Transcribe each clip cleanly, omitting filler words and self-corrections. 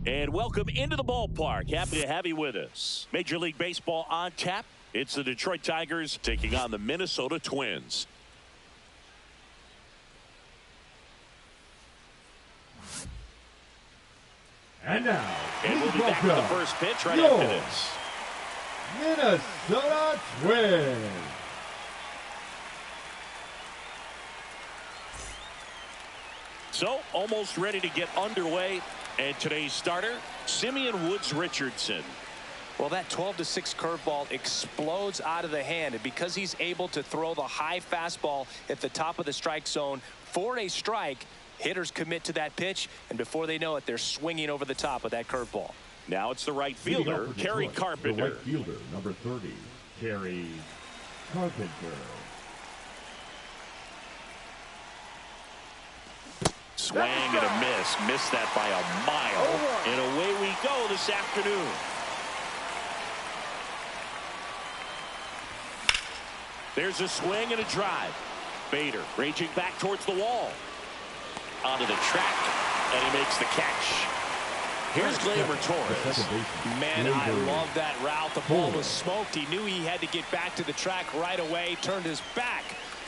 And welcome into the ballpark. Happy to have you with us. Major League Baseball on tap. It's the Detroit Tigers taking on the Minnesota Twins. And now, we'll be back with the first pitch right after this. Minnesota Twins. So, almost ready to get underway. And today's starter, Simeon Woods Richardson. Well, that 12-6 curveball explodes out of the hand. And because he's able to throw the high fastball at the top of the strike zone for a strike, hitters commit to that pitch. And before they know it, they're swinging over the top of that curveball. Now it's the right fielder, Kerry Carpenter. The right fielder, number 30, Kerry Carpenter. Swing and a miss. Missed that by a mile. And away we go this afternoon. There's a swing and a drive. Bader raging back towards the wall. Onto the track. And he makes the catch. Here's Gleyber Torres. Man, I love that route. The ball was smoked. He knew he had to get back to the track right away. Turned his back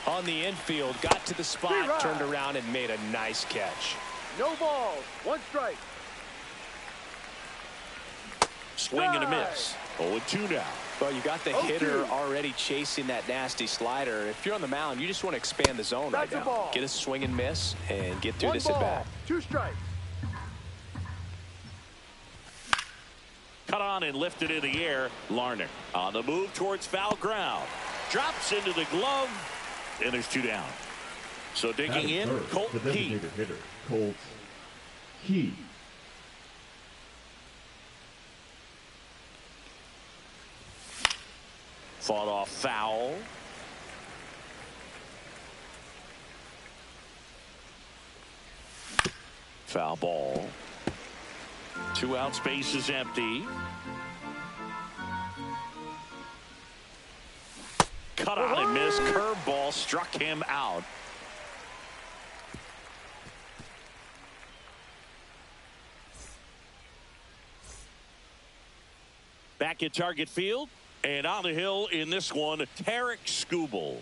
on the infield, got to the spot, turned around and made a nice catch. No balls, one strike. Swing and a miss. 0-2 now. Well, you got the hitter already chasing that nasty slider. If you're on the mound, you just want to expand the zone right now. Get a swing and miss and get through this at bat. 2 strikes. Cut on and lifted in the air. Larnach on the move towards foul ground. Drops into the glove. And there's 2 down. So digging in, Colt Key. Hitter, Colt Key. Fought off foul. Foul ball. 2 out, space is empty. Cut on and miss. Curveball struck him out. Back at target field. And on the hill in this one, Tarek Skubal.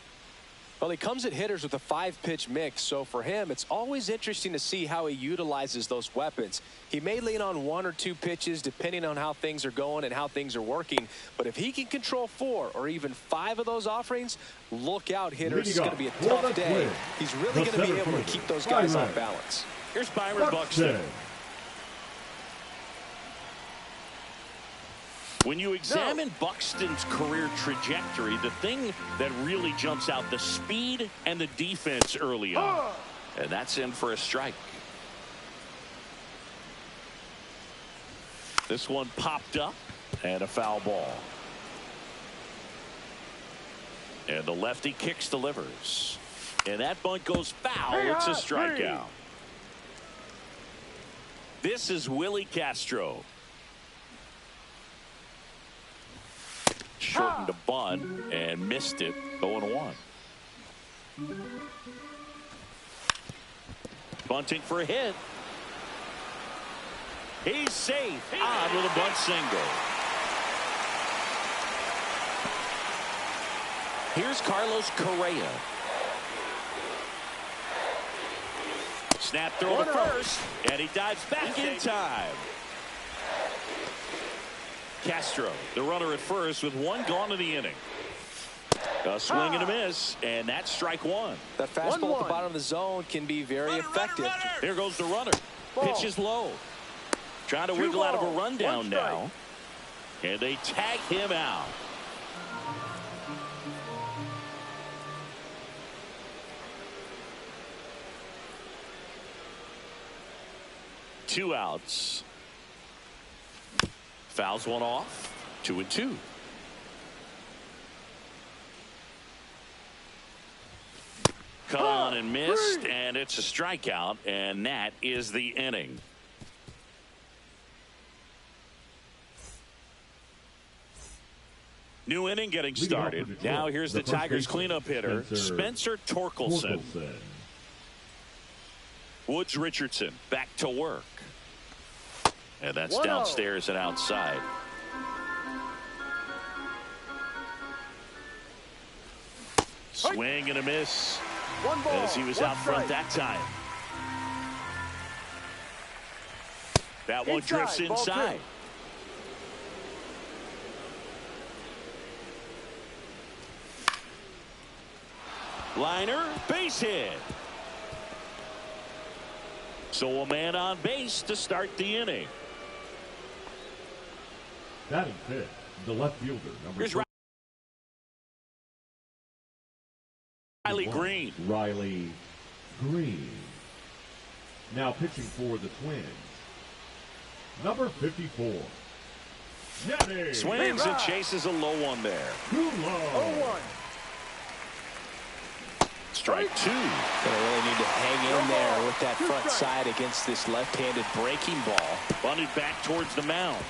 Well, he comes at hitters with a 5-pitch mix, so for him, it's always interesting to see how he utilizes those weapons. He may lean on 1 or 2 pitches depending on how things are going and how things are working, but if he can control 4 or even 5 of those offerings, look out, hitters. It's going to be a tough day. He's really going to be able to keep those guys off balance. Here's Byron Buxton. When you examine Buxton's career trajectory, the thing that really jumps out, the speed and the defense early on. And that's in for a strike. This one popped up and a foul ball. And the lefty kicks, delivers. And that bunt goes foul. It's a strikeout. This is Willie Castro. Shortened a bunt and missed it. 0-1. Bunting for a hit. He's safe. On with a bunt single. Here's Carlos Correa. Snap throw to first, and he dives back in time. Castro, the runner at first, with 1 gone in the inning. A swing and a miss, and that's strike 1. That fastball at the bottom of the zone can be very effective. Here goes the runner. Pitch is low. Trying to wiggle out of a rundown now. And they tag him out. Two outs. Fouls one off. 2-2. Cut on and missed, and it's a strikeout, and that is the inning. New inning getting started. Now here's the Tigers cleanup hitter, Spencer Torkelson. Woods Richardson back to work. And that's downstairs and outside. Swing and a miss. As he was out front that time. That one drifts inside. Liner, base hit. So a man on base to start the inning. Batting fifth, the left fielder, number 2. Riley Green. Riley Green. Now pitching for the Twins, number 54. Nettie. Swings and chases a low one there. 0-1. Strike two. Gonna really need to hang in there with that front side against this left-handed breaking ball. Bunted back towards the mound.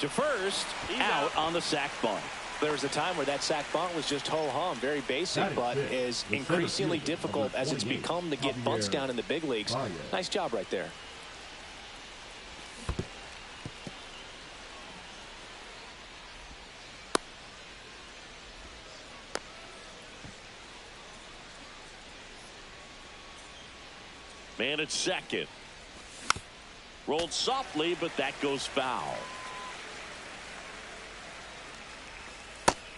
To first, out on the sac bunt. There was a time where that sac bunt was just ho-hum, very basic, but is increasingly difficult as it's become to get bunts down in the big leagues. Nice job right there. Man at second. Rolled softly, but that goes foul.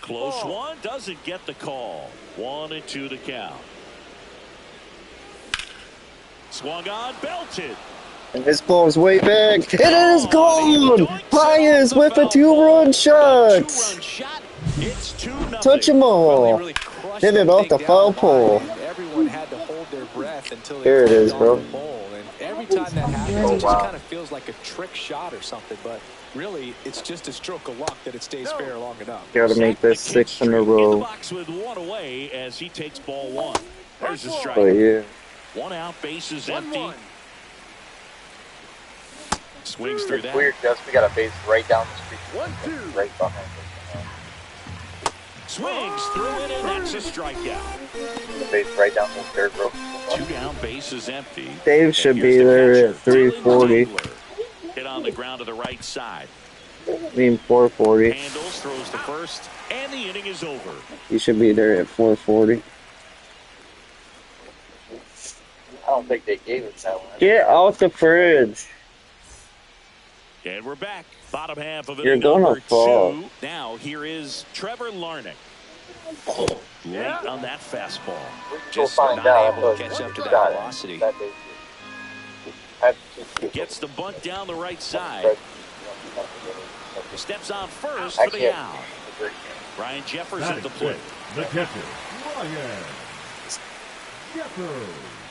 Close one, doesn't get the call. 1-2 to count. Swung on, belted. And this ball is way back. It is gone. Pius with a 2-run shot. It's 2-0. Touch them all. Hit it off the foul pole. Everyone had to hold their breath until Here it is, bro. And every time that happens, it just kind of feels like a trick shot or something. But really, it's just a stroke of luck that it stays fair long enough. Gotta make this 6 in a row. In the box with one away as he takes ball one. There's the strike. Oh, yeah. One out, bases empty. Swings through that. It's weird, Gus. We got a base right down the street. 1-2. Right behind us. Swings through it, and that's a strikeout. The base right down the third row. 2 down, bases empty. Dave should be there at 340. Hit on the ground to the right side. I mean 440. Handles, throws to first, and the inning is over. He should be there at 440. I don't think they gave us that one. Get out the fridge. And we're back. Bottom half of You're inning gonna number fall. 2. Now here is Trevor Larnach. Late on that fastball. Just find not out. able to catch up to that Got it. velocity. That base. Gets the bunt down the right side. Steps on first for the out. Ryan Jeffers at the plate. The catcher, Ryan Jeffers.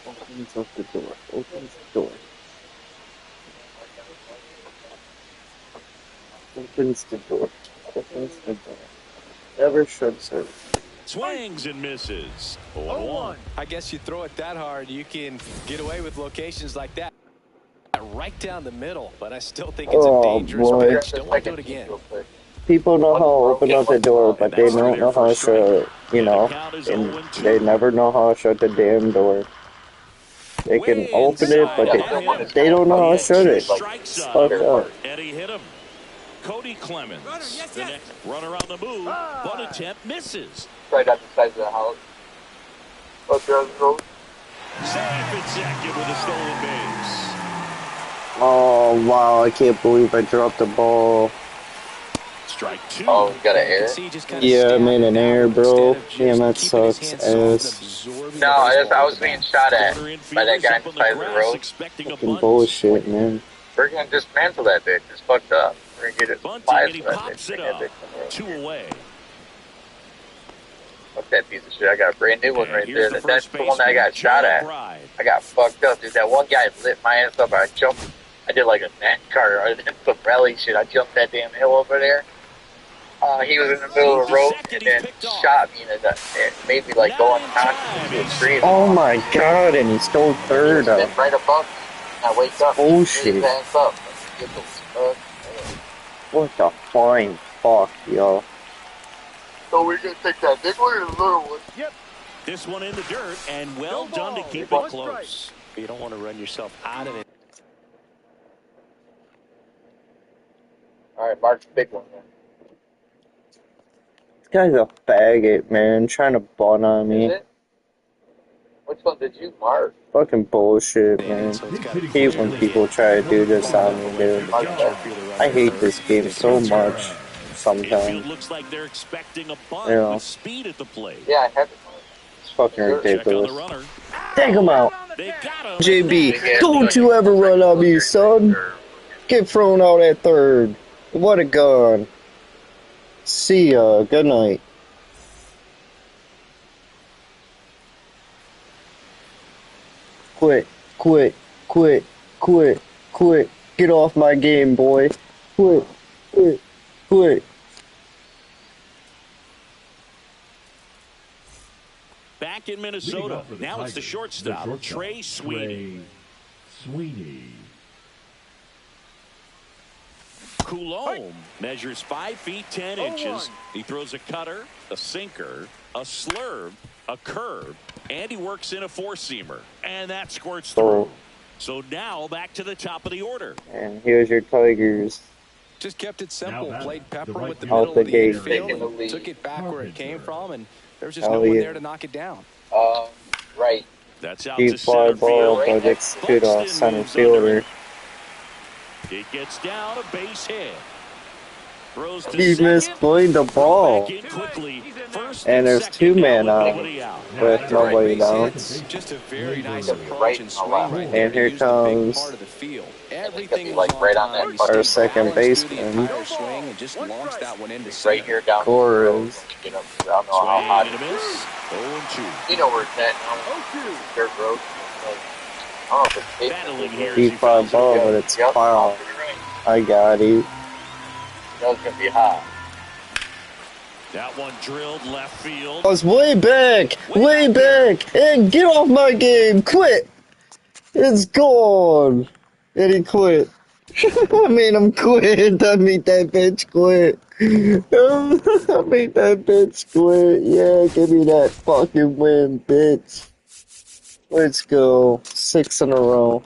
Opens up the door. Opens the door. Opens the door. Opens the door. Never shuts it. Swings and misses. 0-1. I guess you throw it that hard, you can get away with locations like that. Right down the middle, but I still think it's a dangerous pitch. Don't want to do it again. People know how to open up the door, but they don't know how to shut it, you know. And they never know how to shut the damn door. They can open it, but they don't know how to shut it. Fuck up. Eddie hit him. Cody Clemens, the next runner on the move, bunt attempt misses. Right at the sides of the house. Safe at second with a stolen base. Oh, wow, I can't believe I dropped the ball. Strike two. Oh, you got an error? Yeah, I made an error, bro. Damn, that sucks ass. No, I was being shot at by that guy on the side of the road. Fucking bullshit, man. We're gonna dismantle that bitch. It's fucked up. We're gonna get it Bunting, biased and he for that pops bitch. it up. 2 away. Fuck that piece of shit. I got a brand new one And right here's there. the That's first the one that I got shot at. I got fucked up, dude. That one guy lit my ass up. I jumped. I did like a NASCAR. I did some rally shit. I jumped that damn hill over there. He was in the middle of the road and then shot me and it made me like go unconscious. It was crazy. Oh my god, and he stole third He was up. right above me. I wake up. Bullshit. His ass up. Get the fuck. What the flying fuck, yo. So we're gonna take that big one or the little one? Yep. This one in the dirt, and well No done to ball. keep One it close. You don't want to run yourself out of it. All right, Mark's big one. Man. This guy's a faggot, man. Trying to butt on me. Is it? Which one did you mark? Fucking bullshit, man. I hate when people try to do this on me, dude. I hate this game so much sometimes. Infield looks like they're expecting a bunt Yeah. with speed at the plate. Yeah, I have it. It's fucking Check on the ridiculous. runner. Take him out. They got him. JB, don't you ever run on me, son. Get thrown out at third. What a gun. See ya. Good night. Quit. Quit. Quit. Quit. Quit. Get off my game, boy. Quit. Quit. Quit. Back in Minnesota. Now it's the shortstop, Trey Sweeney. Coulomb measures 5 feet 10 inches. He throws a cutter, a sinker, a slurve, a curve, and he works in a four-seamer. And that squirts through. So now back to the top of the order. And here's your Tigers. Just kept it simple. Played Pepper with the Out middle the of the gate. infield and took it back where it came from, and there was just Hell no one yeah. there to knock it down. Right. That's out Deep to fly center ball, field. but it's good off Buxton center moves under fielder. it. It gets down a base hit. Throws to He second. misplayed the ball. Back in quickly. First And there's second two now man with out. nobody out. With nobody down. It's just a very nice Right approach and swing right there. And here to use the big comes part of the field. gonna Everything be was like right on time. that He fucking our stayed second balanced through the baseman. entire swing and just launched that one into Right center. here down the Score road. is- Get up. I don't know how Swing hot and a it is. miss. 0-2. You know where it's at now. 0-2. Dirt road. Like, I don't know if it's safe. Battling here as he Deep fly fouls it ball, away. but it's Yep. foul. I got it. You know it's gonna be hot. That one drilled left field. I was way back, and get off my game, quit. It's gone. And he quit. I made him quit. I made that bitch quit. I made that bitch quit. Yeah, give me that fucking win, bitch. Let's go. 6 in a row.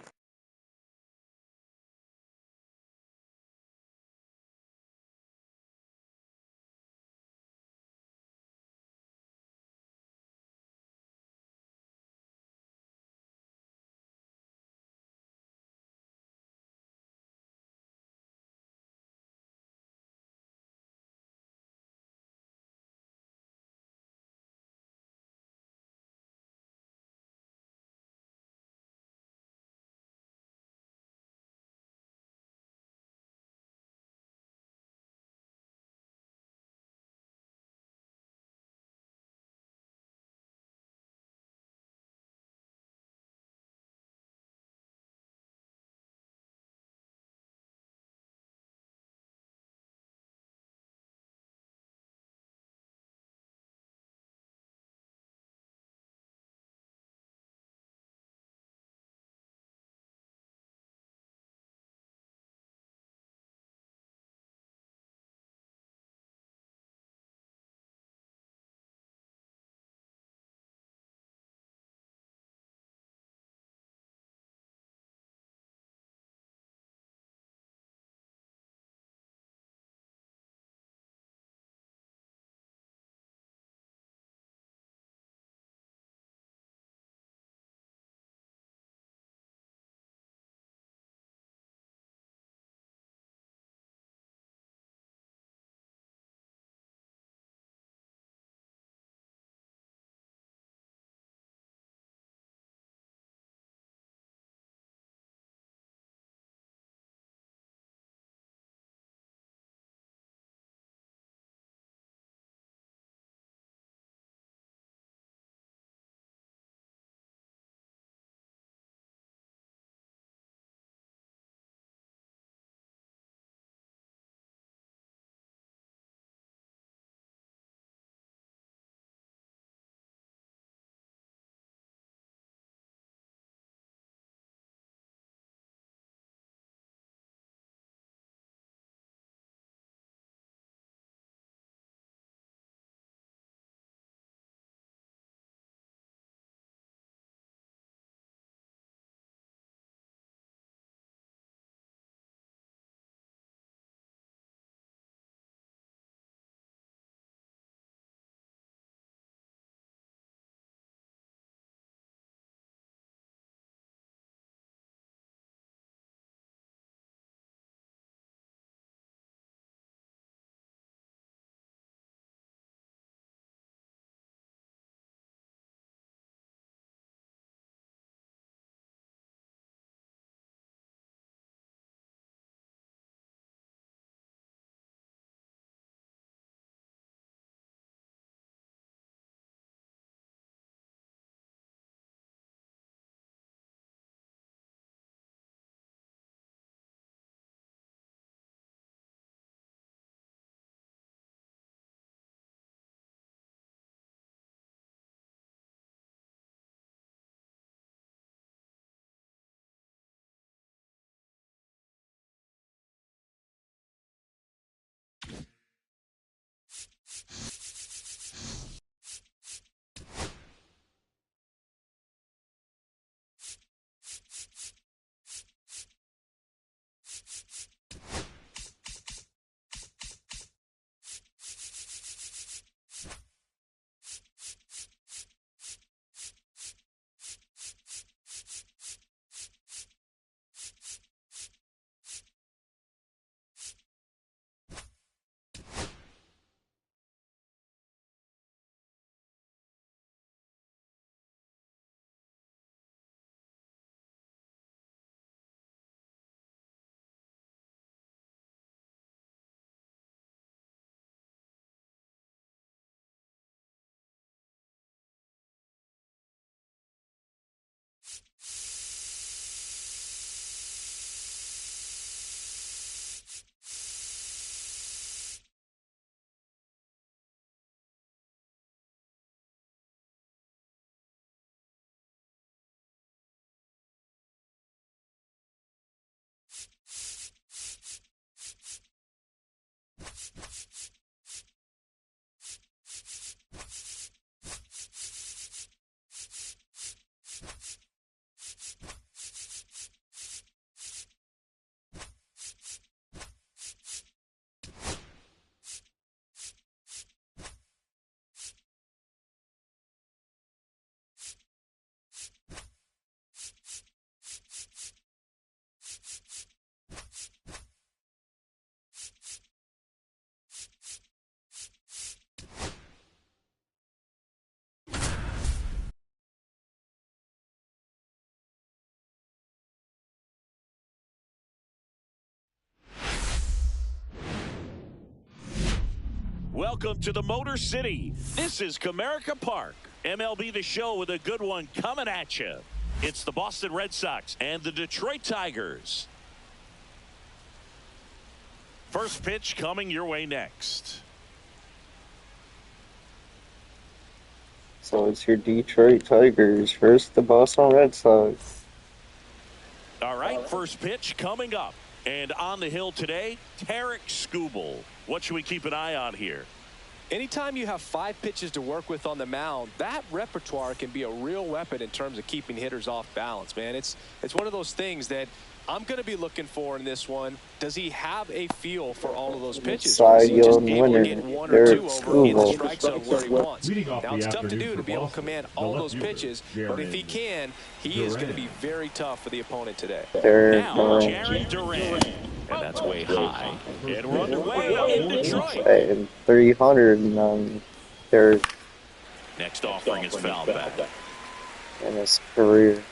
Welcome to the Motor City. This is Comerica Park. MLB The Show with a good one coming at you. It's the Boston Red Sox and the Detroit Tigers. First pitch coming your way next. So it's your Detroit Tigers versus the Boston Red Sox. All right, first pitch coming up. And on the hill today, Tarek Skubal. What should we keep an eye on here? Anytime you have 5 pitches to work with on the mound, that repertoire can be a real weapon in terms of keeping hitters off balance, man. It's one of those things that I'm going to be looking for in this one. Does he have a feel for all of those pitches? Or is he just able to get 1 or 2 over in the strike zone where he wants? Now, it's tough to do to be able to command all those pitches, but if he can, he is going to be very tough for the opponent today. Now, Jared Durant. And that's way high. And we're underway in Detroit. And 300 and their next offering is foul back in his career.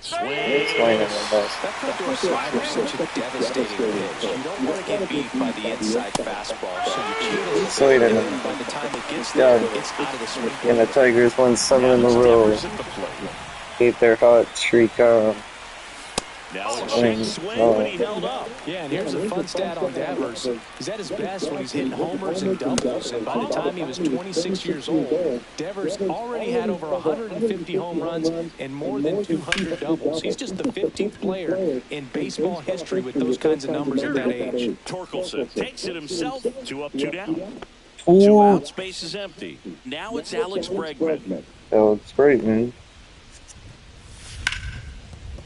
Swing. That front-door slider is such a devastating pitch. You don't want to get beat by the inside fastball, so you cheat by the time it gets there, it's out of the swing. And the Tigers won 7 in a row. Keep their hot streak on. Now a check swing when he held up. Yeah, and here's a fun stat on Devers. He's at his best when he's hitting homers and doubles, and by the time he was 26 years old, Devers already had over 150 home runs and more than 200 doubles. He's just the 15th player in baseball history with those kinds of numbers at that age. Torkelson takes it himself. 2 up, 2 down. Ooh. 2 out, space is empty. Now it's Alex Bregman. Alex Bregman.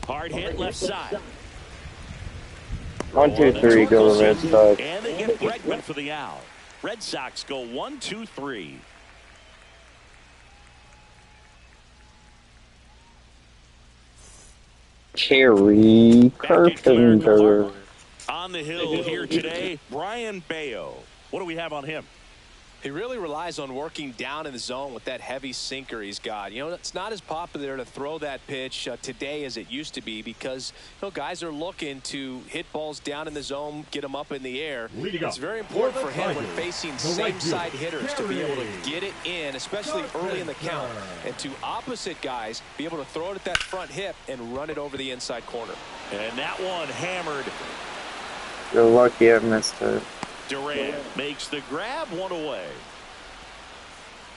Hard hit left side. 1, 2, 3, go Red Sox. And they get Bregman for the out. Red Sox go 1, 2, 3. Kerry Carpenter. On the hill here today, Brian Bayo. What do we have on him? He really relies on working down in the zone with that heavy sinker he's got. You know, it's not as popular to throw that pitch today as it used to be because, you know, guys are looking to hit balls down in the zone, get them up in the air. It's very important for him when facing same-side hitters to be able to get it in, especially early in the count, and to opposite guys be able to throw it at that front hip and run it over the inside corner. And that one hammered. You're lucky I missed it. Durant makes the grab, 1 away.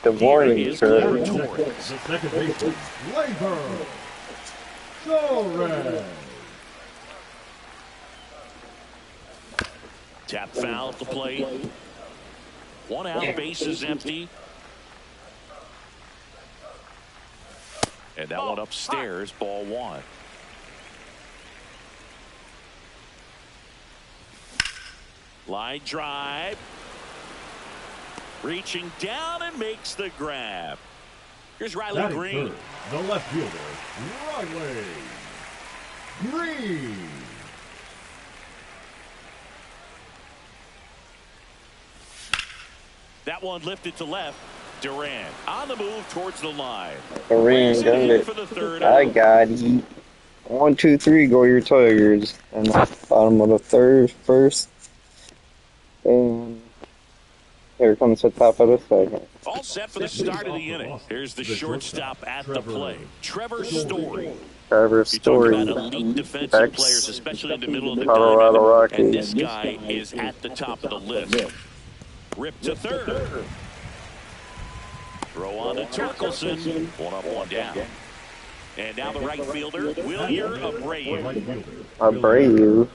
Good morning, sir. The second baseman, Labor. Torres. Tap foul at the plate. 1 out, base is empty. And that one upstairs, ball 1. Line drive. Reaching down and makes the grab. Here's Riley Green. The left fielder, Riley Green. That one lifted to left. Durant on the move towards the line. Durant got it. I got it. 1, 2, 3, go your Tigers. And the bottom of the third, first. And here comes the top of the second. All set for the start of the inning. Here's the shortstop at the plate, Trevor Story. Trevor Story. You talk about elite defensive players, especially in the middle of the Colorado diamond, Rockies. and this guy is at the top of the list. Rip to third. Throw on to Torkelson. 1 up, 1 down. And now the right fielder, Wilyer Abreu.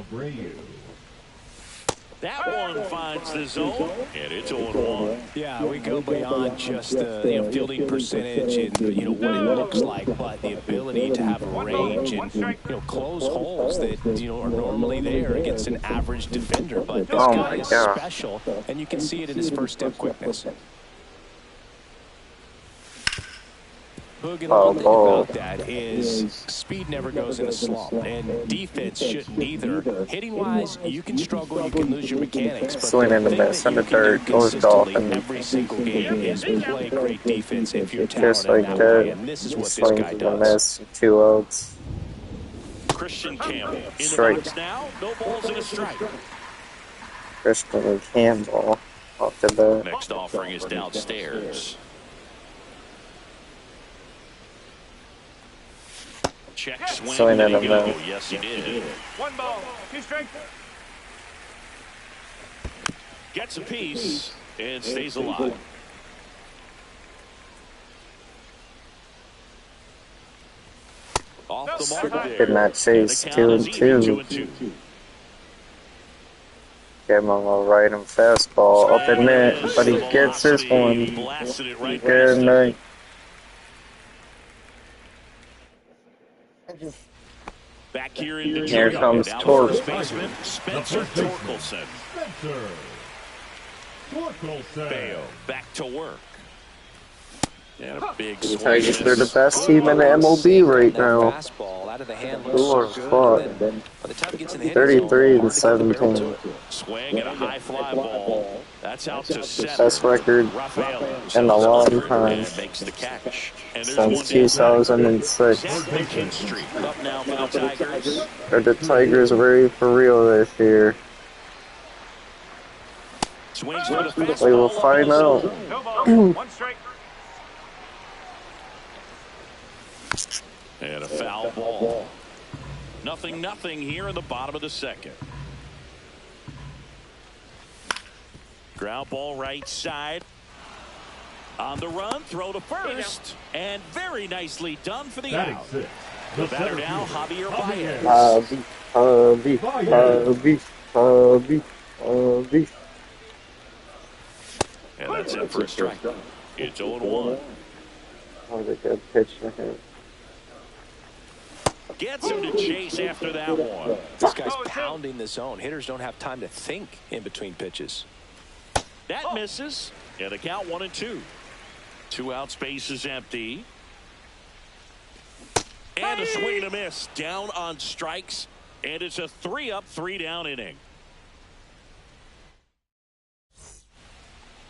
Abreu. That one finds the zone, and it's 0-1. Yeah, we go beyond just fielding percentage and what it looks like, but the ability to have a range and close holes that are normally there against an average defender. But this guy is special, and you can see it in his first step quickness. Hook, and one thing about that is speed never goes in a slump, and defense shouldn't either. Hitting-wise, you can struggle, you can lose your mechanics, but swing in the miss and the third goes Dolphin. Every single game is play great defense if you're Just talented like that way, and this is what this guy does. Miss, 2 outs. Christian Campbell in the Strike. box now. No balls and a strike. Christian Campbell off the bat. Next offering is downstairs. Check swing. Swing at him though. Yes, he did. 1 ball, 2 strikes. Gets a piece and stays alive. Off the mark there. Did not chase 2-2. Give him a right and fastball up in net, but he gets this one. Good night. Back here in Detroit. Here comes Torque. Spencer Torkelson. Bayo back to work. And a big swing. Tigers are the best team in the MLB right now. Who are fucked? 33-17. Swing and a high fly ball. That's out to center. Best record in a long time. Makes the catch. Since 2006. Up now for the Tigers. Are the Tigers ready for real this year? Swings for the fastball. We will find out. No ball, 1 strike. And a foul ball. 0-0 here in the bottom of the second. Ground ball right side. On the run, throw to first. And very nicely done for the out. The batter now, Javier Baez. And that's it for a strike. It's 0-1. That was a good pitch for him. Gets him to chase after that one. This guy's pounding the zone. Hitters don't have time to think in between pitches. That misses. And the count 1-2. 2 out, space is empty. And a swing and a miss. Down on strikes. And it's a 3-up, 3-down inning.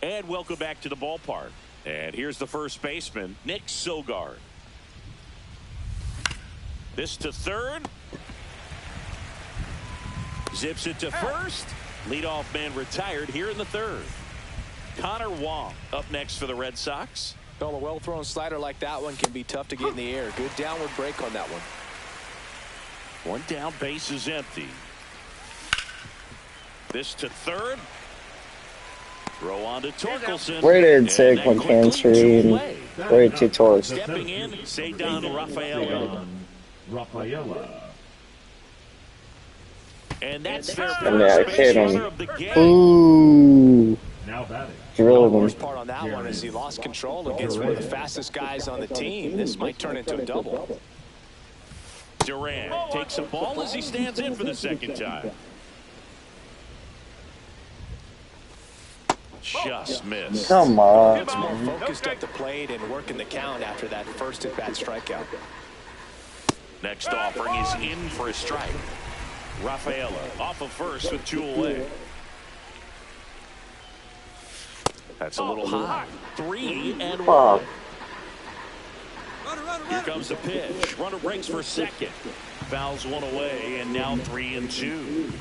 And welcome back to the ballpark. And here's the first baseman, Nick Sogard. This to third. Zips it to first. Leadoff man retired here in the third. Connor Wong up next for the Red Sox. Well, a well-thrown slider like that one can be tough to get in the air. Good downward break on that one. One down, base is empty. This to third. Throw on to Torkelson. Where did Sig McCantree right to Torque? Stepping in, Cedar Rafaela. And that's their first base runner of the game. Ooh. Drilled The him. worst part on that one is he lost control against one of the fastest guys on the team. This might turn into a double. Duran takes a ball as he stands in for the second time. Just missed. Come on. It's more focused at the plate and working the count after that first at-bat strikeout. Next offering is in for a strike. Rafaela off of first with 2 away. That's a little high. 3-1. Here comes the pitch. Runner breaks for second. Fouls 1 away, and now 3-2.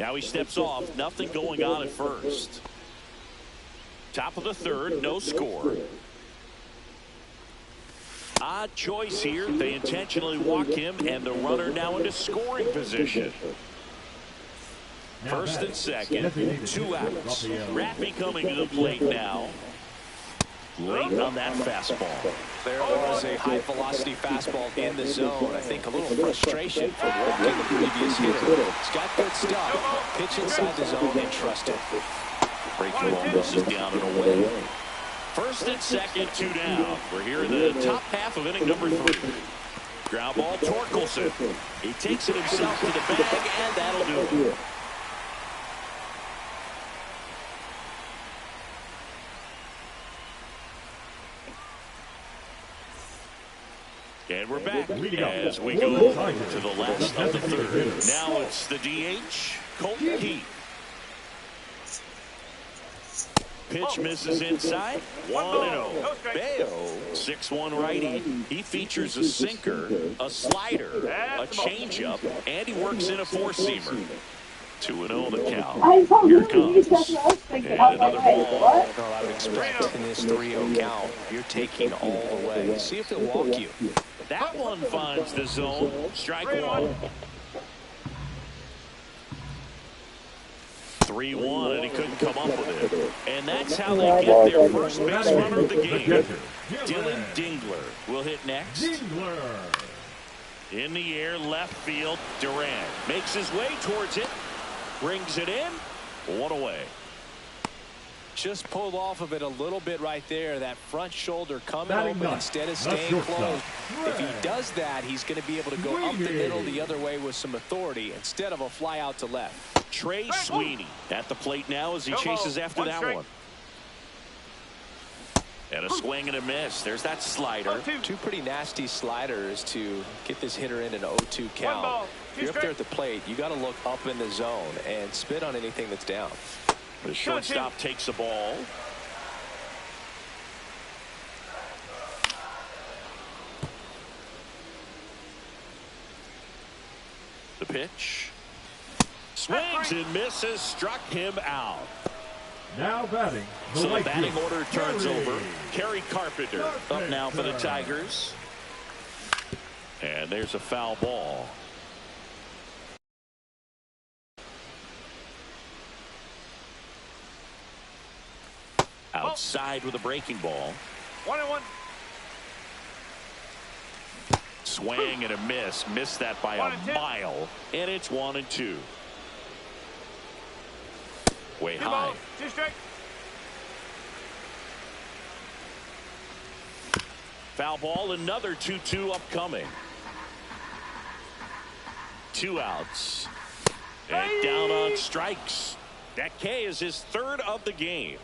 Now he steps off. Nothing going on at first. Top of the third, no score. Odd choice here. They intentionally walk him, and the runner now into scoring position. First and second, 2 outs. Rappy coming to the plate now. Late on that fastball. There was a high-velocity fastball in the zone. I think a little frustration from working the previous hitter. He's got good stuff. Pitch inside the zone and trust it. Breaking ball misses down and away. First and second, 2 down. We're here in the top half of inning number 3. Ground ball, Torkelson. He takes it himself to the bag, and that'll do it. And we're back as we go to the last of the third. Now it's the DH, Colton Heath. Pitch misses inside. 1-0. Bayo 6'1" righty. He features a sinker, a slider, a changeup, and he works in a four-seamer. 2-0 the count. Here it comes. And another ball. Well, I would expect in this 3-0 count, you're taking all the way. See if he'll walk you. That one finds the zone. Strike one. 3-1, and he couldn't come up with it. And that's how they get their first base runner of the game. Dylan Dingler will hit next. In the air, left field, Durant makes his way towards it. Brings it in. One away. Just pulled off of it a little bit right there. That front shoulder coming open instead of staying closed. If he does that, he's going to be able to go up the middle the other way with some authority instead of a fly out to left. Trey Sweeney at the plate now as he chases after that one. And a swing and a miss. There's that slider. Two pretty nasty sliders to get this hitter in an 0-2 count. If you're up there at the plate, you got to look up in the zone and spit on anything that's down. The shortstop takes the ball. The pitch. Swings and misses. Struck him out. Now batting. So the batting order turns over. Kerry Carpenter up now for the Tigers. And there's a foul ball. Outside with a breaking ball. 1-1. Swing and a miss. Missed that by a mile. And it's 1-2. Way high. 2 strikes. Foul ball. Another 2-2 upcoming. 2 outs. And down on strikes. That K is his third of the game.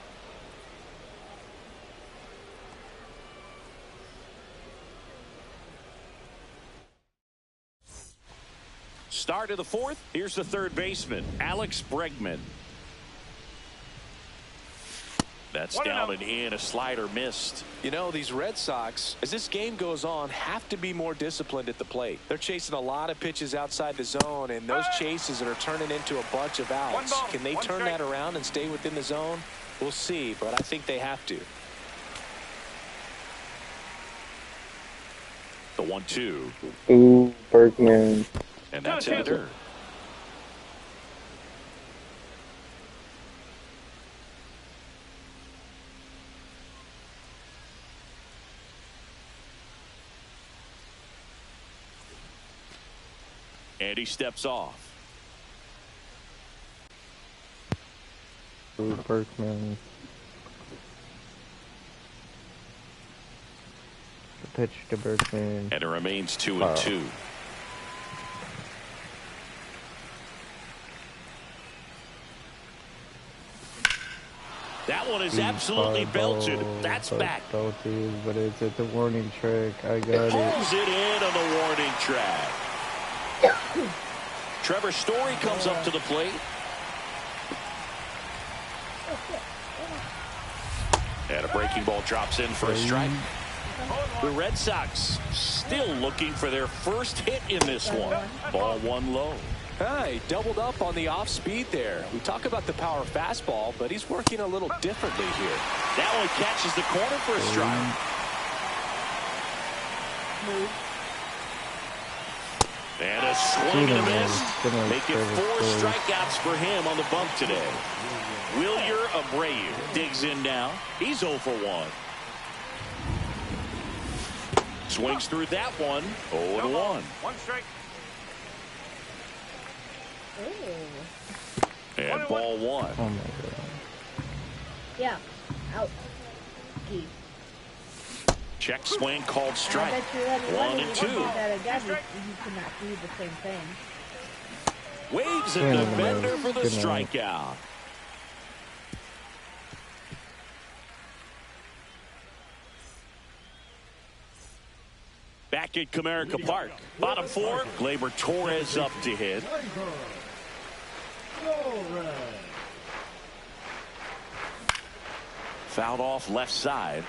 Start of the fourth. Here's the third baseman, Alex Bregman. That's down and in. A slider missed. You know, these Red Sox, as this game goes on, have to be more disciplined at the plate. They're chasing a lot of pitches outside the zone, and those chases are turning into a bunch of outs. Can they turn that around and stay within the zone? We'll see, but I think they have to. The 1-2. Ooh, Bergman. And that's in the dirt. And he steps off. Ooh, Bergman. The pitch to Bergman. And it remains 2-2. That one is absolutely belted. That's back. But it's a warning track. I got it. Pulls it in on the warning track. Trevor Story comes up to the plate. And a breaking ball drops in for a strike. The Red Sox still looking for their first hit in this one. Ball one low. He doubled up on the off speed there. We talk about the power fastball, but he's working a little differently here. That one catches the corner for a strike. And a swing and a miss. Make it 4 strikeouts for him on the bump today. Wilyer Abreu digs in now. He's 0 for 1. Swings through that one. 0-1. 1 strike. And ball 1. Oh my god. Yeah. Out. Key. Check swing called strike. 1-2. You cannot do the same thing. Waves a defender for the strikeout. Back at Comerica Park. Bottom 4. Gleyber Torres up to hit. Fouled off left side.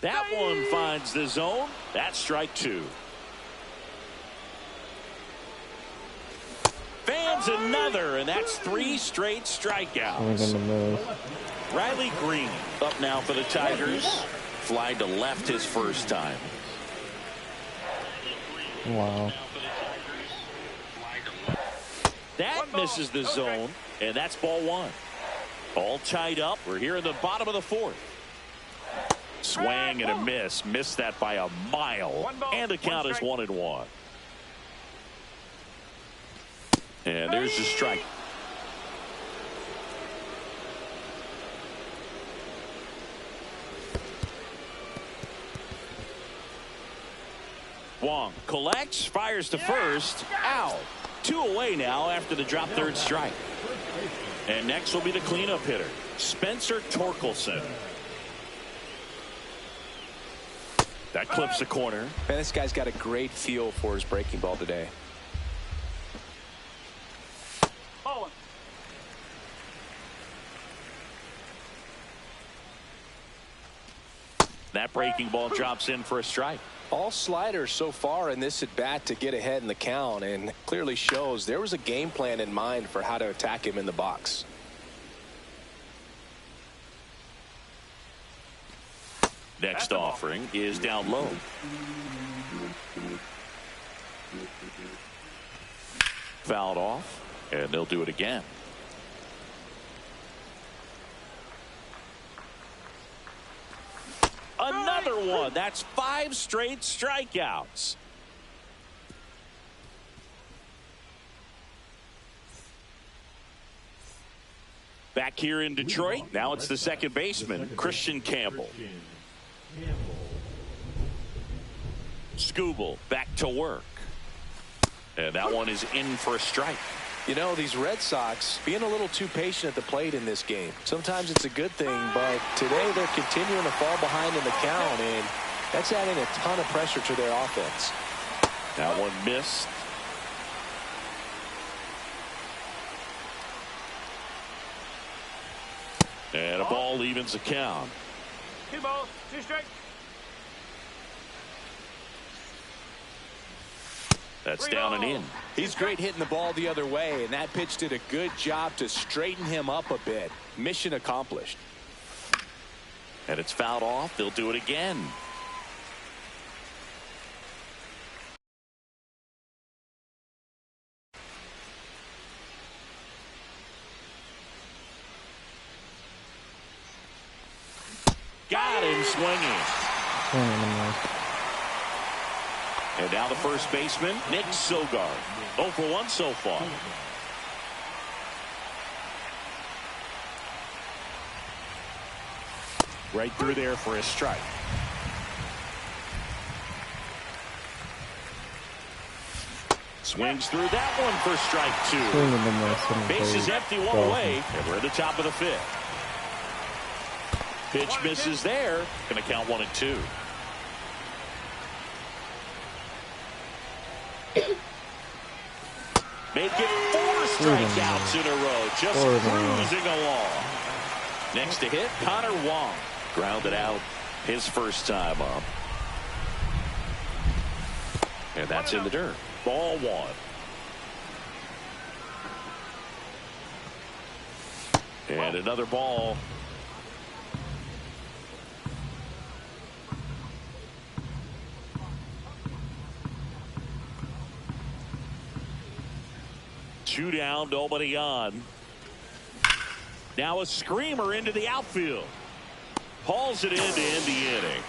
That one finds the zone. That's strike 2. Fans another, and that's 3 straight strikeouts. Riley Green up now for the Tigers. Fly to left his first time. Wow. That misses the zone, and that's ball 1. All tied up. We're here in the bottom of the 4th. Swing and a miss. Missed that by a mile. And the count is 1-1. And there's the strike. Wong collects, fires to first, out. 2 away now after the drop third strike. And next will be the cleanup hitter, Spencer Torkelson. That clips the corner. Man, this guy's got a great feel for his breaking ball today. That breaking ball drops in for a strike. All sliders so far in this at bat to get ahead in the count, and clearly shows there was a game plan in mind for how to attack him in the box. Next offering is down low. Fouled off, and they'll do it again. Another one. That's 5 straight strikeouts. Back here in Detroit, now it's the second baseman, Christian Campbell. Skubal back to work. And that one is in for a strike. You know, these Red Sox being a little too patient at the plate in this game. Sometimes it's a good thing, but today they're continuing to fall behind in the count, and that's adding a ton of pressure to their offense. That one missed. And a ball evens the count. 2 balls, 2 strikes. That's down and in. He's great hitting the ball the other way, and that pitch did a good job to straighten him up a bit. Mission accomplished. And it's fouled off. They'll do it again. Got him swinging. And now the first baseman, Nick Sogard. 0 for 1 so far. Right through there for a strike. Swings through that one for strike 2. Bases empty, 1 away, and we're at the top of the 5th. Pitch misses there. Going to count 1 and 2. Make it 4 strikeouts in a row. Just cruising along. Next to hit, Connor Wong. Grounded out his first time up. And that's in the dirt. Ball 1. And another ball. Two down, nobody on. Now a screamer into the outfield. Hauls it in to end the inning.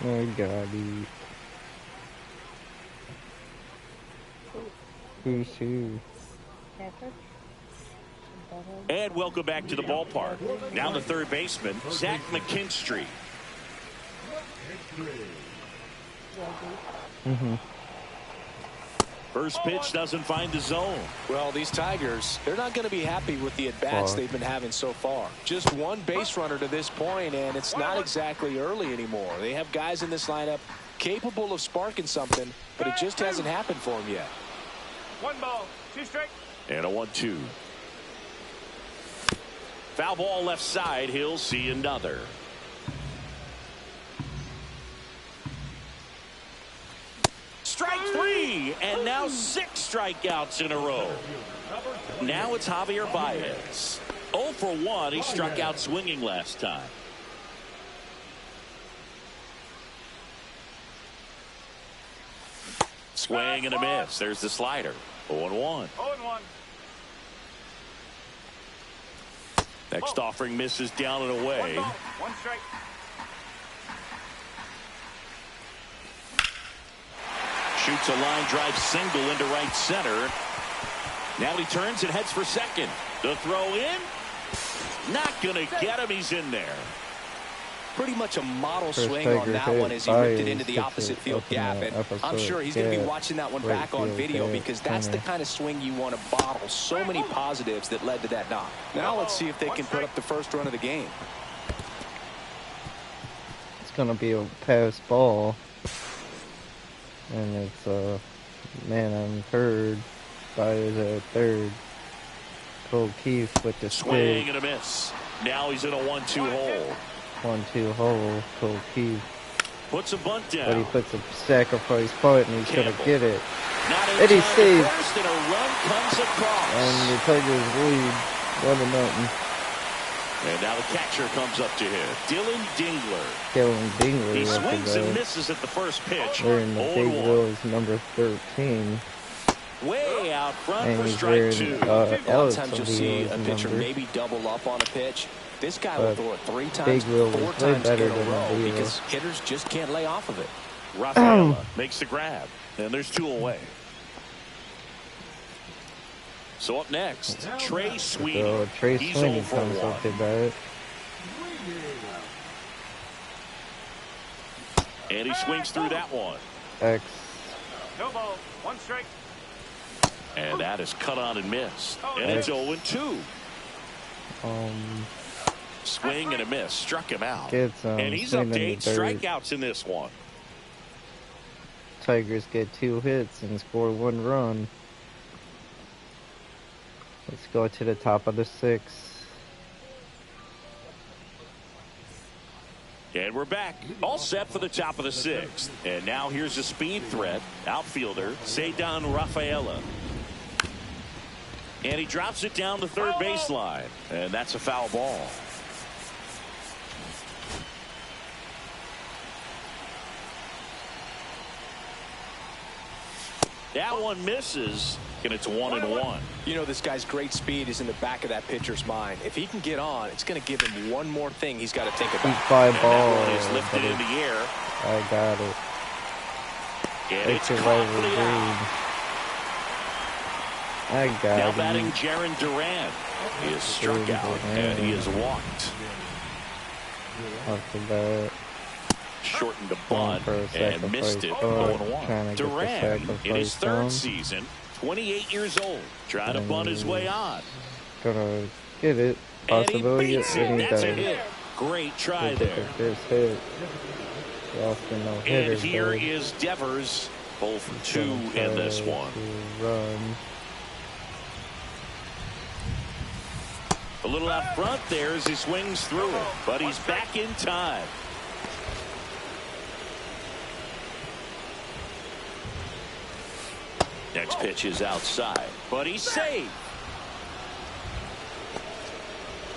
Oh, God. Who's who? And welcome back to the ballpark. Now the third baseman, Zach McKinstry. First pitch doesn't find the zone. Well, these Tigers, they're not going to be happy with the at-bats they've been having so far. Just 1 base runner to this point, and it's not exactly early anymore. They have guys in this lineup capable of sparking something, but it just hasn't happened for them yet. 1 ball, 2 strikes. And a 1-2. Foul ball left side. He'll see another. 3, and now 6 strikeouts in a row. Now it's Javier Baez. 0 for 1. He struck out swinging last time. Swing and a miss. There's the slider. 0-1. 0-1. Next offering misses down and away. 1 ball, 1 strike. Shoots a line drive single into right center. Now he turns and heads for second. The throw in. Not going to get him. He's in there. Pretty much a model swing on that one as he ripped it into the opposite field gap. And I'm sure he's going to be watching that one back on video because that's the kind of swing you want to bottle. So many positives that led to that knock. Now let's see if they can put up the first run of the game. It's going to be a pass ball. And it's man on third. Baez at third. Cole Keith with the swing and a miss. Now he's in a 1-2 hole. 1-2 hole. Cole Keith puts a bunt down. But he puts a sacrifice punt and he's gonna get it. And he saves. And a run comes across. And the Tigers lead 1-0. And now the catcher comes up to him. Dylan Dingler. He swings and misses at the first pitch. They're in the big wheels, number 13. Way out front and for he's strike wearing, 2. A lot of times you'll see a pitcher maybe double up on a pitch. This guy will throw it 3 times, 4 times in a row because hitters just can't lay off of it. Rafaela makes the grab, and there's 2 away. So up next, Trey Sweeney. So Trey Sweeney comes up to bat. And he swings through that one. X. No ball, 1 strike. And that is cut on and missed. And it's 0-2. Swing and a miss. Struck him out. And he's up to 8 strikeouts in this one. Tigers get 2 hits and score 1 run. Let's go to the top of the 6th. And we're back. All set for the top of the 6th. And now here's a speed threat. Outfielder, Ceddanne Rafaela. And he drops it down the third baseline. And that's a foul ball. That one misses, and it's 1-1. You know, this guy's great speed is in the back of that pitcher's mind. If he can get on, it's going to give him one more thing he's got to think about. Fly ball. That one is lifted in the air. I got it. And it's caught out. I got now it. batting Jaron Duran. He is struck out, and he is walked. Off the bat. Shortened the bunt and missed it. 0-1. Duran in his 3rd season, 28 years old, trying to bunt his way on. Gonna get it. Possibility. And that's a hit. Great try there. Hit. And here is Devers, 0 for 2 in this one. Run. A little out front there as he swings through it, but he's back in time. Next pitch is outside, but he's safe.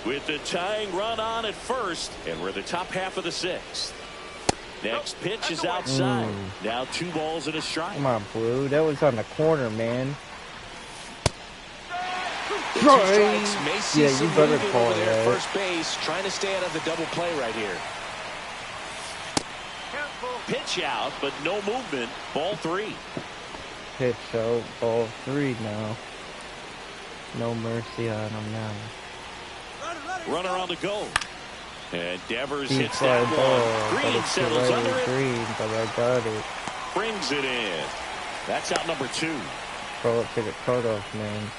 With the tying run on at first, and we're the top half of the 6th. Next pitch is outside. Now 2 balls and a strike. Come on, Blue. That was on the corner, man. Yeah, you better call there that. First base, trying to stay out of the double play right here. Pitch out, but no movement. Ball 3. Pitch out, ball 3 now. No mercy on him now. Runner on the go. And Devers Deep hits that ball, one. Green settles under it. Green, but I got it. Brings it in. That's out number 2. Throw it to the cutoff, man.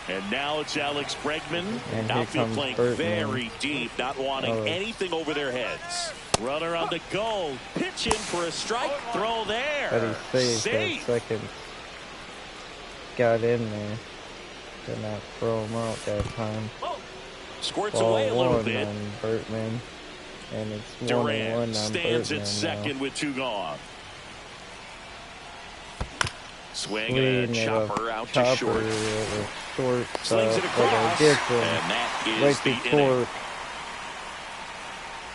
And now it's Alex Bregman. And outfield playing very man. Deep, not wanting anything over their heads. Runner on the go. Pitch in for a strike. Throw there. But he saved that second. Got in there. Did not throw him out that time. Squirts Ball away a little bit. On Bertman. And it's Duran 1-1 on stands Bertman at second now. with 2 gone. Swing and a chopper out to short. Short slings it across, and that is right the to inning.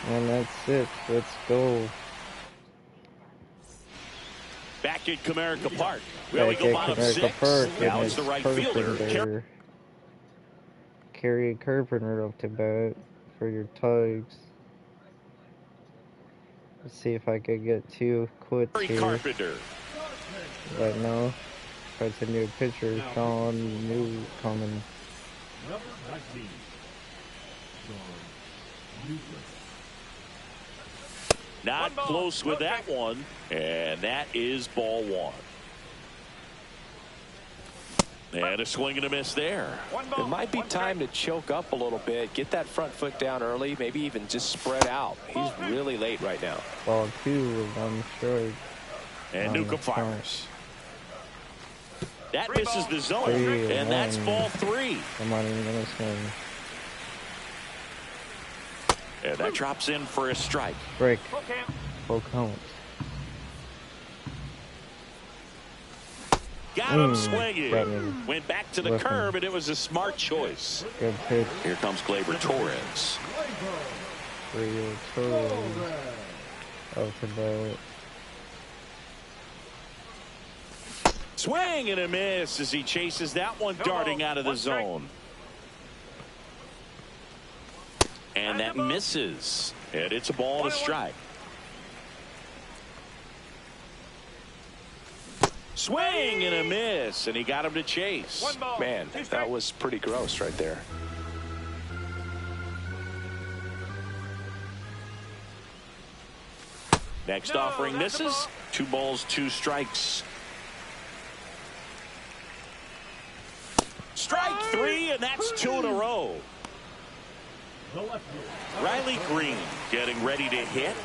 And that's it. Let's go. Back at Comerica Park. Well, we go bottom six. Now it's the right fielder. Carry Carpenter up to bat for your Tigers. Let's see if I could get 2 quits here. Carpenter. But no. That's a new pitcher, Sean Newcomen. Number 19. Not close with that one, and that is ball 1. And a swing and a miss there. It might be time to choke up a little bit, get that front foot down early, maybe even just spread out. He's really late right now. Ball 2, 1 strike. And Newcomb fires. That misses the zone, and that's ball 3. I'm not even gonna swing. And that drops in for a strike. Break. Full count. Got him swinging. Went back to the curb, and it was a smart choice. Good pitch. Here comes Gleyber Torres. Torres. Out to bat. Swing and a miss as he chases that one darting out of the zone. And that misses. And it's a ball and a strike. Swing and a miss, and he got him to chase. Man, that was pretty gross right there. Next offering misses. 2 balls, 2 strikes. Strike 3, and that's 2 in a row. Riley Green getting ready to hit.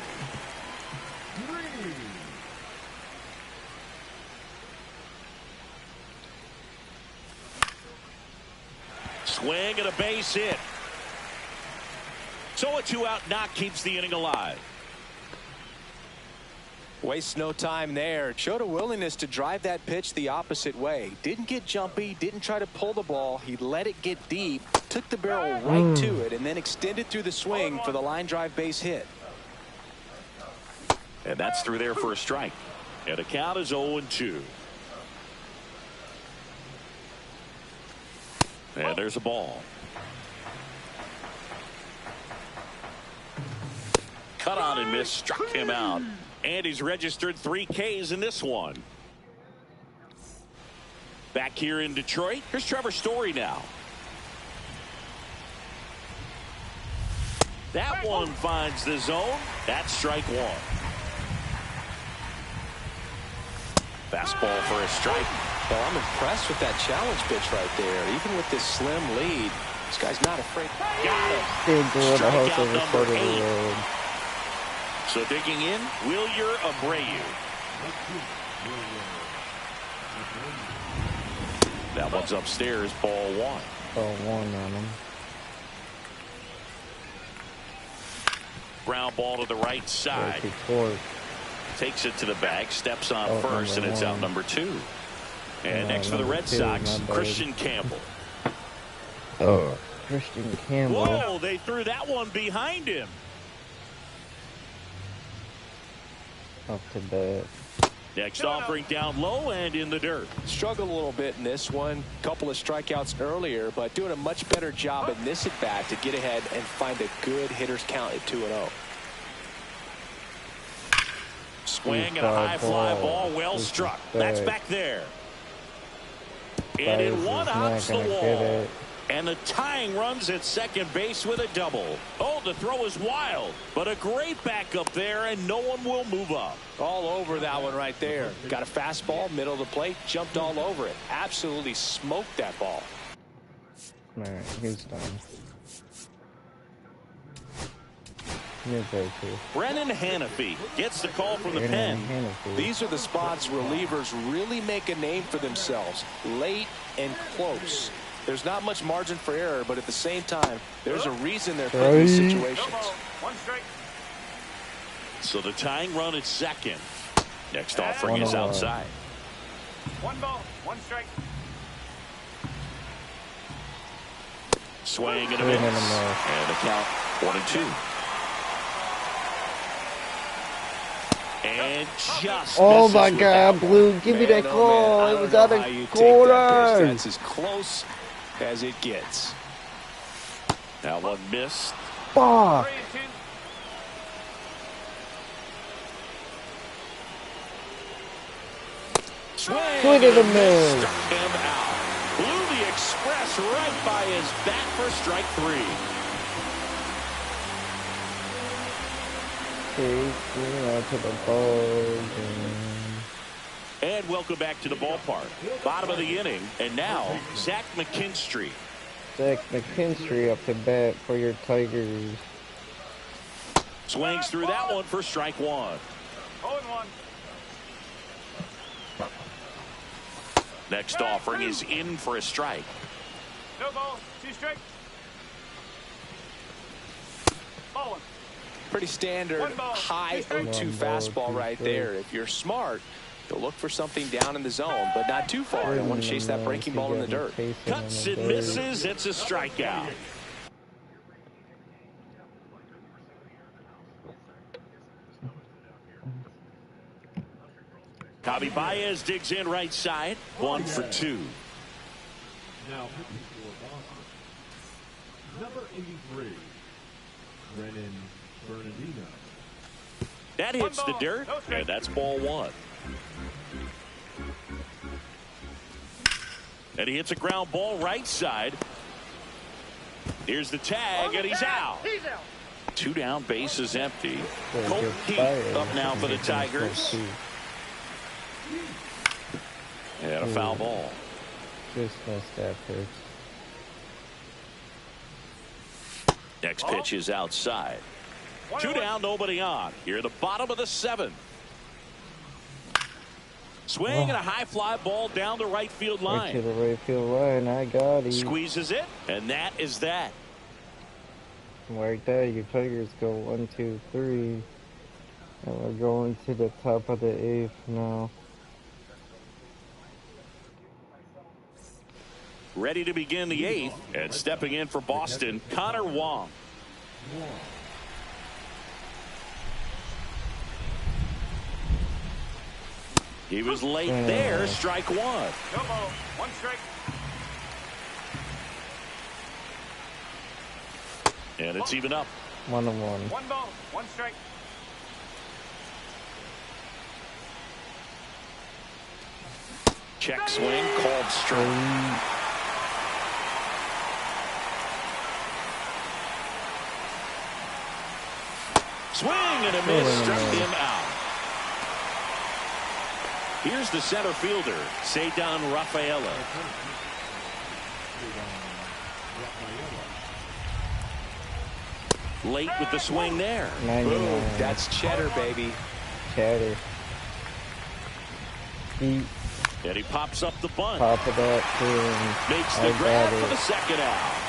Swing and a base hit. So a 2-out knock keeps the inning alive. Waste no time there. Showed a willingness to drive that pitch the opposite way. Didn't get jumpy, didn't try to pull the ball. He let it get deep, took the barrel right to it, and then extended through the swing for the line drive base hit. And that's through there for a strike. And the count is 0-2. And there's a ball. Cut on and miss, struck him out. And he's registered 3 Ks in this one. Back here in Detroit, here's Trevor Story now. That one finds the zone. That's strike 1. Fastball for a strike. Well, I'm impressed with that challenge pitch right there. Even with this slim lead, this guy's not afraid. Got him. Strikeout number 8. So digging in, Wilyer Abreu. That one's upstairs, ball 1. Ball 1 on him. Ground ball to the right side. Takes it to the bag, steps on first, and it's out number 2. And next for the Red Sox, Christian Campbell. Christian Campbell. Whoa, they threw that one behind him. Up to bat. Next offering down low and in the dirt. Struggled a little bit in this one. Couple of strikeouts earlier, but doing a much better job in this at bat to get ahead and find a good hitter's count at 2-0. Swing and a high fly ball, well struck. That's back there. And in one hops the wall. And the tying runs at second base with a double. Oh, the throw is wild, but a great backup there, and no one will move up. All over that one right there. Got a fastball, middle of the plate, jumped all over it. Absolutely smoked that ball. All right, he's done. Brennan Hanafy gets the call from the pen. These are the spots relievers really make a name for themselves. Late and close. There's not much margin for error, but at the same time, there's a reason they're put in these situations. 1 strike. So the tying run at second. Next offering is outside. 1 ball, 1 strike. Swing and a miss. And the count 1-2. And just oh my God, Blue, give me that call. It was out of corner. That's as close as it gets. That one missed. Fuck. 3-2. Swing and a miss. Struck him out. Blew the express right by his bat for strike 3. Take me out to the ball game. And welcome back to the ballpark. Bottom of the inning. And now, Zach McKinstry. Zach McKinstry up to bat for your Tigers. Swings through that one for strike 1. 0-1. Next offering is in for a strike. No ball, 2 strikes. Ball 1. Pretty standard high 0-2 fastball right there. If you're smart, you'll look for something down in the zone, but not too far. You don't want to chase that breaking ball in the dirt. Cuts and misses. It's a strikeout. Javi Baez digs in right side. 1 for 2. Now pitching for Boston, number 83, Brennan Bernardino. That hits the dirt, and that's ball 1. And he hits a ground ball right side. Here's the tag, and he's out. 2 down, base is empty. Colt Heat up now for the Tigers. And a foul ball. Just missed that pitch. Next pitch is outside. 2 down, nobody on. Here at the bottom of the 7th. Swing and a high fly ball down the right field line. Right to the right field line. I got it. Squeezes it, and that is that. Right there, your Tigers go 1, 2, 3. And we're going to the top of the 8th now. Ready to begin the 8th, and stepping in for Boston, Connor Wong. He was late there, strike 1. No ball, 1 strike. And it's even up. 1-1. 1 ball, 1 strike. Check swing, called strike. Swing and a miss, struck him out. Here's the center fielder, Ceddanne Rafaela. Late with the swing there. Boom, that's cheddar, baby. Cheddar. And he pops up the bunt. Pop it up, too. Makes the grab for the 2nd out.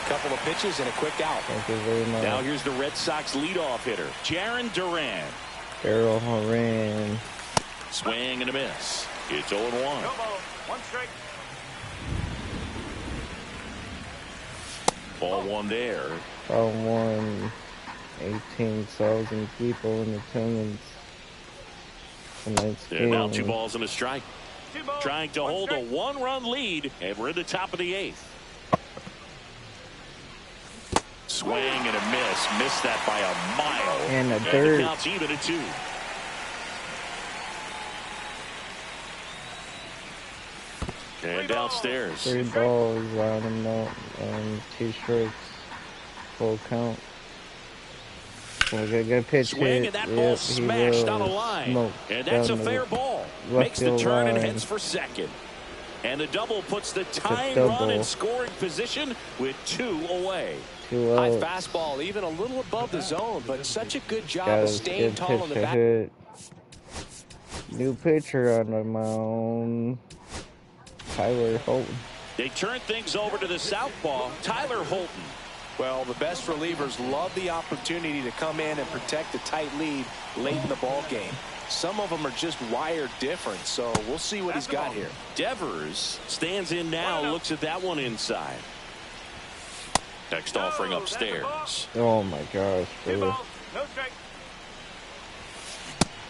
Couple of pitches and a quick out. Thank you very much. Now here's the Red Sox leadoff hitter, Jarren Duran. Errol Horan. Swing and a miss. It's 0-1. No ball, 1 strike. Ball 1 there. Ball 1. 18,000 people in attendance. Tonight's game. And now 2 balls and a strike. 2 balls, Trying to hold a 1-run lead, and we're in the top of the 8th. Swing and a miss. Missed that by a mile. And a The dirt. count's even at 2. And downstairs. 3 balls on him now, and 2 strikes. Full count. So we got a good pitch Swing hit. and that ball smashed on a line. And that's a fair ball. Makes the turn and heads for second. And the double puts the tying run in scoring position with 2 away. 2 High out. fastball, even a little above the zone, but such a good job Got of a staying good tall pitch on the to back. hit. New pitcher on the mound. Tyler Holton. They turn things over to the southpaw, Tyler Holton. Well, the best relievers love the opportunity to come in and protect a tight lead late in the ball game. Some of them are just wired different, so we'll see what he's got here. Devers stands in now, looks at that one inside. Next offering upstairs. Oh my gosh, dude. No strike.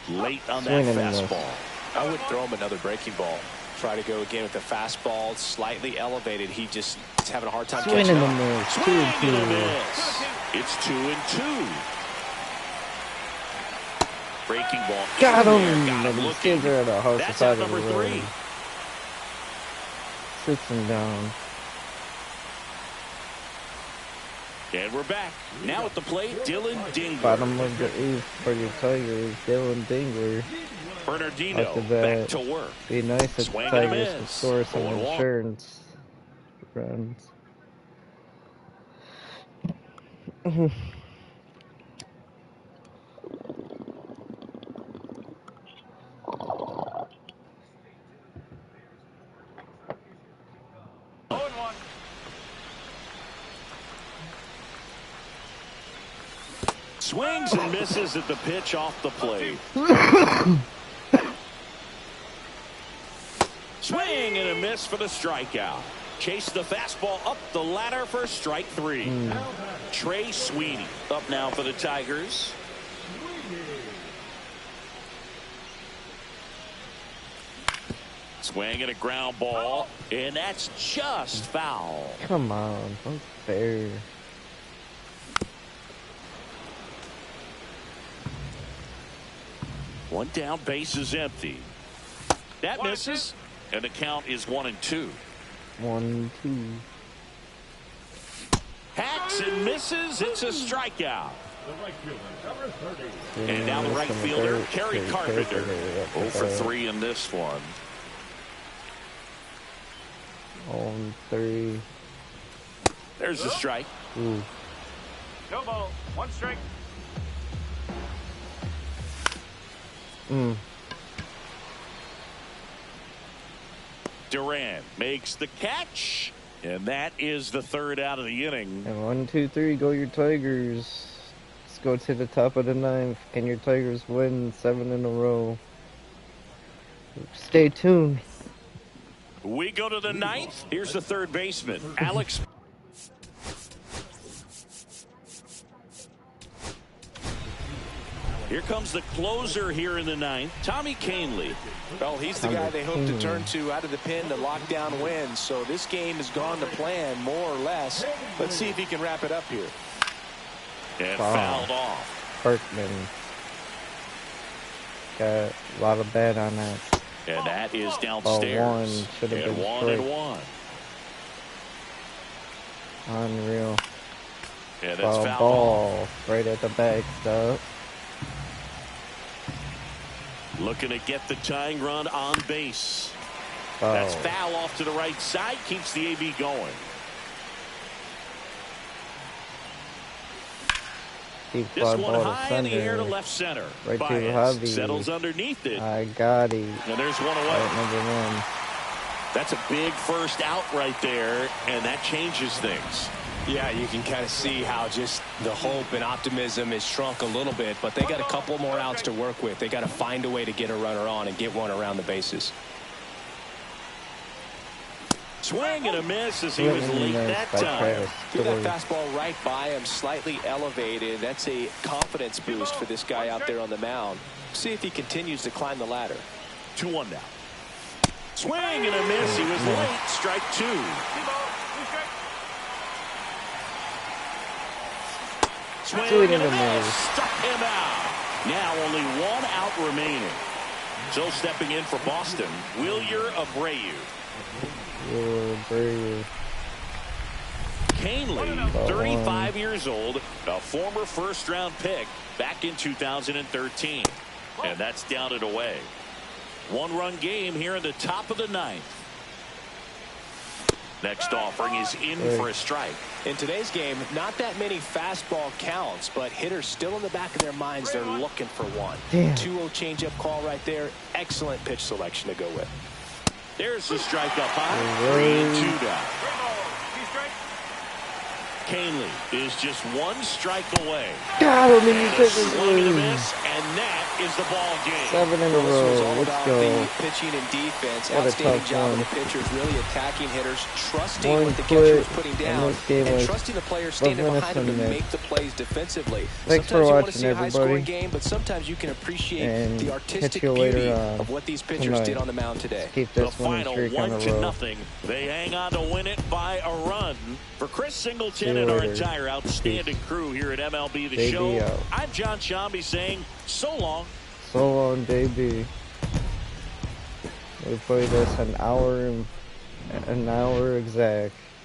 Late on that fastball. I would throw him another breaking ball. Try to go again with the fastball, slightly elevated. He's having a hard time Swing catching in the up. miss. Swing and a miss. It's 2-2. Breaking ball. Got him. Got him These looking. kids are at a house That's side out of the number road. 3. Sits him down. And we're back. Now at the plate, Dylan Dingler. Bottom of the 8th for your Tigers, Dylan Dingler. Bernardino After back that, to work. be nice if the Swing and a Tigers miss. could score some 0-1. insurance runs. Swings and misses at the pitch off the plate. Swing and a miss for the strikeout. Chase the fastball up the ladder for strike 3. Trey Sweeney up now for the Tigers. Swing and a ground ball, and that's just foul. Come on, don't fair. One down, base is empty. That misses, and the count is 1-2. 1-2. Hacks and misses. It's a strikeout. And now the right fielder, Kerry Carpenter. 0 for 3 in this one. 0-3. There's the strike. Ooh. No ball. 1 strike. Duran makes the catch, and that is the 3rd out of the inning. And 1, 2, 3, go your Tigers. Let's go to the top of the 9th. Can your Tigers win 7 in a row? Stay tuned. We go to the 9th. Here's the 3rd baseman, Alex. Here comes the closer here in the 9th, Tommy Kahnle. Well, he's the guy they hope to turn to out of the pen to lock down wins. So this game has gone to plan, more or less. Let's see if he can wrap it up here. And fouled off. Berkman. Got a lot of bad on that. And that is downstairs. 1 should have been 1-1. Unreal. And that's foul ball right at the backstop. Looking to get the tying run on base. Oh. That's foul off to the right side. Keeps the AB going. Keep This one ball high in the air to left center. Right to Baez Javi. settles underneath it. I got it. And there's one away. Right, number 1. That's a big first out right there, and that changes things. Yeah, you can kind of see how just the hope and optimism is shrunk a little bit, but they got a couple more outs to work with. They got to find a way to get a runner on and get one around the bases. Swing and a miss as he was late that time. Threw that fastball right by him, slightly elevated. That's a confidence boost for this guy out there on the mound. See if he continues to climb the ladder. 2-1 now. Swing and a miss. He was late. Strike 2. Swing and a miss. Struck him out. Now only 1 out remaining. So stepping in for Boston, Wilyer Abreu. Kahnle, 35 years old, a former first-round pick back in 2013. And that's down and away. 1-run game here in the top of the 9th. Next offering is in for a strike. In today's game, not that many fastball counts, but hitters still in the back of their minds, they're looking for one. 2-0 changeup call right there. Excellent pitch selection to go with. There's the strike up high. 3-2 down. Kahnle is just 1 strike away. Got him, and a swing and a miss, and And that is the ball game. 7 in a row. Let's go. The pitching and defense. What a Outstanding tough job one. of the pitchers, really attacking hitters, trusting One what the catcher was quit, putting and down, this game and was trusting the players standing minutes behind them to and minutes. make the plays defensively. Thanks for Sometimes you want to watching, see a high-scoring everybody. game, but sometimes you can appreciate And the artistic catch you later beauty on of what these pitchers tonight. did on the mound today. Keep The this one final streak on a 1-0. row. They hang on to win it by a run. For Chris Singleton you and our later. entire outstanding Peace. crew here at MLB The JB Show, out. I'm John Shambi saying so long. So long, JB. We played this an hour exact.